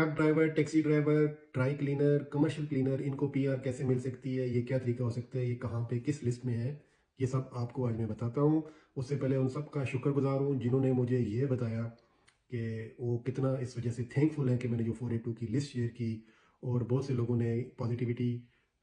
Truck driver, taxi driver, dry cleaner, commercial cleaner, इनको PR कैसे मिल सकती है, ये क्या तरीका हो सकता है, ये कहाँ पे किस लिस्ट में है, ये सब आपको आज मैं बताता हूँ। उससे पहले उन सब का शुक्रगुजार हूँ जिन्होंने मुझे ये बताया कि वो कितना इस वजह से थैंकफुल है कि मैंने जो 482 की लिस्ट शेयर की, और बहुत से लोगों ने पॉजिटिविटी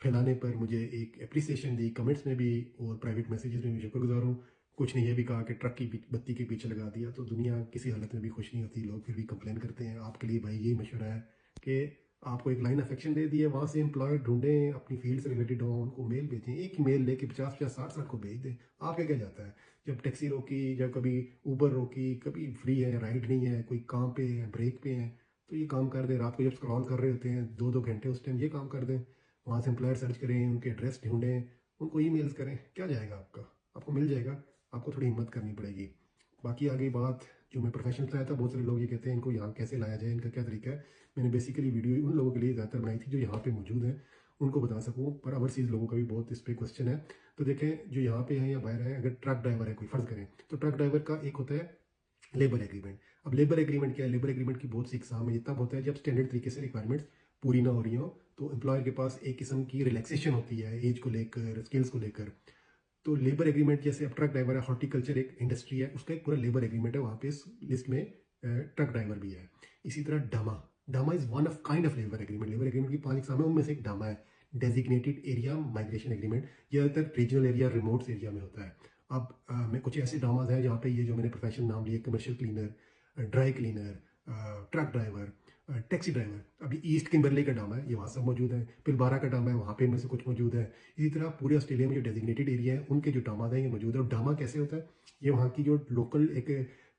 फैलाने पर मुझे एक अप्रिसिएशन दी कमेंट्स में भी और प्राइवेट मैसेजेस में भी। शुक्रगुजार हूँ। कुछ ने ये भी कहा कि ट्रक की बत्ती के पीछे लगा दिया, तो दुनिया किसी हालत में भी खुश नहीं होती, लोग फिर भी कंप्लेन करते हैं। आपके लिए भाई यही मशवरा है कि आपको एक लाइन ऑफ एक्शन दे दी है, वहाँ से एम्प्लॉय ढूंढें, अपनी फील्ड से रिलेटेड हो, उनको मेल भेजें। एक ही मेल लेके 50-50, 60-60 को भेज दें। आपके क्या जाता है? जब टैक्सी रोकी, जब कभी ऊबर रोकी, कभी फ्री है, राइड नहीं है, कोई काम पे है, ब्रेक पे है, तो ये काम कर दें। रात को जब स्क्रॉल कर रहे होते हैं 2-2 घंटे, उस टाइम ये काम कर दें। वहाँ से एम्प्लॉयर सर्च करें, उनके एड्रेस ढूंढें, उनको ईमेल्स करें। क्या जाएगा आपका? आपको मिल जाएगा। आपको थोड़ी हिम्मत करनी पड़ेगी। बाकी आगे बात जो मैं प्रोफेशनल बताया था, बहुत सारे लोग ये कहते हैं इनको यहाँ कैसे लाया जाए, इनका क्या तरीका है। मैंने बेसिकली वीडियो उन लोगों के लिए ज़्यादातर बनाई थी जो यहाँ पे मौजूद हैं, उनको बता सकूँ, पर ओवरसीज़ लोगों का भी बहुत इस पर क्वेश्चन है। तो देखें, जो यहाँ पे हैं या बाहर हैं, अगर ट्रक ड्राइवर है कोई, फ़र्ज़ करें, तो ट्रक ड्राइवर का एक होता है लेबर एग्रीमेंट। अब लेबर एग्रीमेंट क्या है? लेबर एग्रीमेंट की बहुत सी इकसाम है। ये तब होता है जब स्टैंडर्ड तरीके से रिक्वायरमेंट्स पूरी ना हो रही हो, तो एम्प्लॉयर के पास एक किस्म की रिलैक्सेशन होती है एज को लेकर, स्किल्स को लेकर। तो लेबर एग्रीमेंट, जैसे अब ट्रक ड्राइवर है, हॉर्टिकल्चर एक इंडस्ट्री है, उसका एक पूरा लेबर एग्रीमेंट है, वहाँ पे इस लिस्ट में ट्रक ड्राइवर भी है। इसी तरह DAMA, DAMA is one of kind of labour agreement. Labour agreement की 5 एग्जाम है, उनमें से एक डामा है, डेजिग्नेटेड एरिया माइग्रेशन एग्रीमेंट। ज़्यादातर रीजनल एरिया, रिमोट एरिया में होता है। अब मैं कुछ ऐसे डामाज हैं जहाँ पे ये जो मैंने प्रोफेशनल नाम लिए, commercial cleaner, dry cleaner, truck driver, taxi driver, अभी ईस्ट किम्बरले का डामा है, ये वहाँ सब मौजूद है। पिलबारा का डामा है, वहाँ पे इनमें से कुछ मौजूद है। इसी तरह पूरे ऑस्ट्रेलिया में जो डेजिग्नेटेड एरिया है, उनके जो डामा हैं ये मौजूद है। और डामा कैसे होता है? ये वहाँ की जो लोकल एक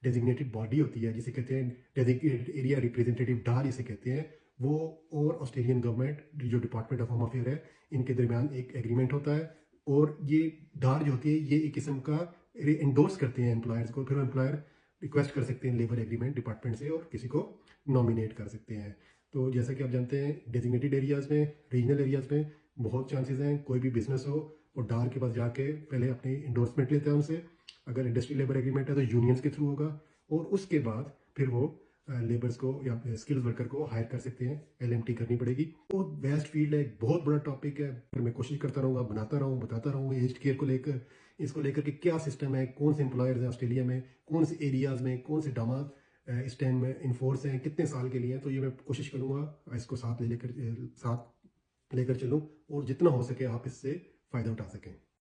डेजिग्नेटेड बॉडी होती है, जिसे कहते हैं डेजिग्नेटेड एरिया रिप्रेजेंटेटिव, डार जिसे कहते हैं, वो और ऑस्ट्रेलियन गवर्नमेंट जो डिपार्टमेंट ऑफ होम अफेयर है, इनके दरमियान एक एग्रीमेंट होता है। और ये डार जो होती है, ये एक किस्म का इंडोर्स करते हैं एम्प्लॉयर्स को, फिर एम्प्लॉयर रिक्वेस्ट कर सकते हैं लेबर एग्रीमेंट डिपार्टमेंट से और किसी को नॉमिनेट कर सकते हैं। तो जैसा कि आप जानते हैं, डेजिग्नेटेड एरियाज़ में, रीजनल एरियाज़ में बहुत चांसेस हैं कोई भी बिजनेस हो, वो डार के पास जाके पहले अपनी इंडोर्समेंट लेता है उनसे। अगर इंडस्ट्री लेबर एग्रीमेंट है तो यूनियंस के थ्रू होगा, और उसके बाद फिर वो लेबर्स को या स्किल्स वर्कर को हायर कर सकते हैं। एलएमटी करनी पड़ेगी। बहुत बेस्ट फील्ड है, बहुत बड़ा टॉपिक है, पर मैं कोशिश करता रहूँगा, बनाता रहूँ, बताता रहूँ एज्ड केयर को लेकर, इसको लेकर के क्या सिस्टम है, कौन से एम्प्लॉयर्स हैं ऑस्ट्रेलिया में, कौन से एरियाज़ में, कौन से डामा इस टाइम में इन्फोर्स हैं, कितने साल के लिए हैं। तो ये मैं कोशिश करूँगा इसको साथ लेकर चलूँ, और जितना हो सके आप इससे फ़ायदा उठा सकें।